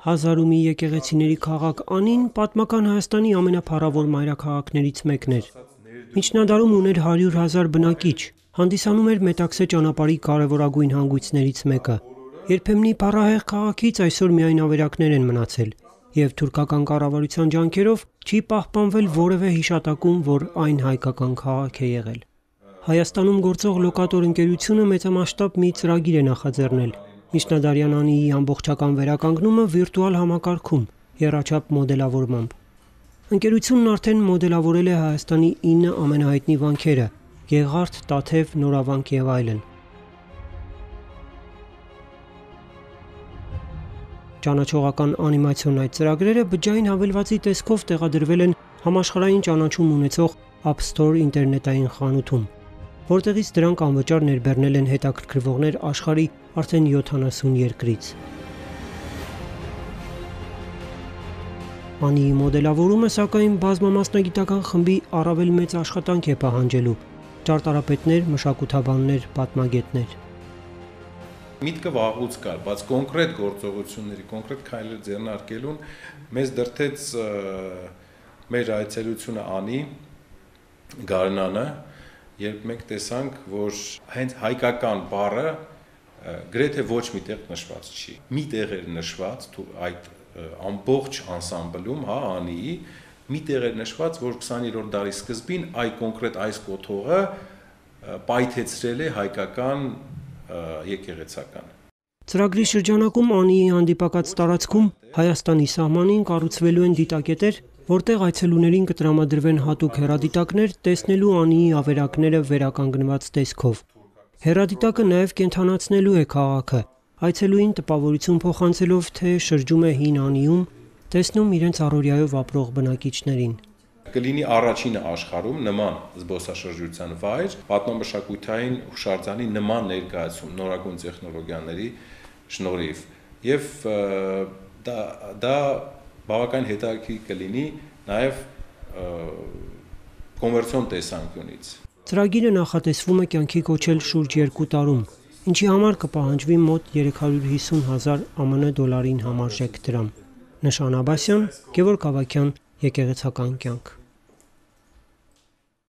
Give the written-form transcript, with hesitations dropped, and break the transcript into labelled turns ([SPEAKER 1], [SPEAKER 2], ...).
[SPEAKER 1] Հազար ու մի եկեղեցիների քաղաք Անին պատմական Հայաստանի ամենափառավոր մայրաքաղաքներից մեկն էր։ Միջնադարում ուներ 100,000 բնակիչ, հանդիսանում էր Մետաքսե ճանապարհի կարևորագույն հանգույցներից մեկը։ Երբեմնի փառահեղ քաղաքից այսօր միայն ավերակներ են մնացել, եւ թուրքական կառավարության ջանքերով չի պահպանվել որևէ հիշատակում, որ այն հայկական քաղաք է եղել։ Հայաստանում գործող լոկատոր ընկերությունը մեծամասշտաբ մի ծրագիր է նախաձեռնել։ Միջնադարյան Անիի ամբողջական վերականգնումը վիրտուալ համակարգում, եռաչափ մոդելավորմամբ։ Ընկերությունն արդեն մոդելավորել է Հայաստանի 9 ամենահայտնի վանքերը՝ Գեղարդ, Տաթև, Նորավանք եւ այլն։ Ճանաչողական անիմացիոն այդ ծրագրերը բջջային հավելվածի տեսքով տեղադրվել են համաշխարհային ճանաչում ունեցող App Store ինտերնետային խանութում, որտեղից դրանք անվճար ներբեռնել են հետաքրքրվողներ աշխարհի արդեն 70 երկրից։ Անիի մոդելավորումը, սակայն, բազմամասնագիտական խմբի առավել մեծ աշխատանք է պահանջելու՝ ճարտարապետներ, մշակութաբաններ, պատմագետներ։
[SPEAKER 2] Միտքը վաղուց կար, բայց կոնկրետ գործողությունների, կոնկրետ քայլեր ձեռնարկելուն մեզ դրդեց մեր այցելությունը Անի գարնանը, երբ մենք տեսանք, որ հենց հայկական բառը գրեթե ոչ մի տեղ նշված չի։ Մի տեղ էր նշված այդ ամբողջ անսամբլում, Անիի, մի տեղ էր նշված, որ 20-րդ դարի սկզբին կոնկրետ այս կոթողը պայթեցրել է հայկական եկեղեցական։
[SPEAKER 1] Ծրագրի շրջանակում Անիի հանդիպակաց տարածքում Հայաստանի սահմանին կառուցվելու են դիտակետեր, որտեղ այցելուներին կտրամադրվեն հատուկ հեռադիտակներ տեսնելու Անիի ավերակները վերականգնված տեսքով։ Հեռադիտակը նաև կենդանացնելու է քաղաքը, այցելուին տպավորություն փոխանցելով, թե շրջում է հին Անիում, տեսնում իրենց առօրյայով ապրող բնակիչներին։
[SPEAKER 2] Կլինի առաջինը աշխարհում նման զբոսաշրջության վայր, պատմամշակութային հուշարձանի նման ներկայացում նորագույն տեխնոլոգիաների շնորհիվ, եւ դա բավական հետաքրքիր կլինի նաև կոմերցիոն տեսանկյունից։
[SPEAKER 1] Ծրագիրը նախատեսվում է կյանքի կոչել շուրջ 2 տարում, ինչի համար կպահանջվի մոտ 350,000 ԱՄՆ դոլարին համարժեք դրամ։ Նշան Աբասյան, Գևորգ Ավագյան, Եկեղեցական կյանք։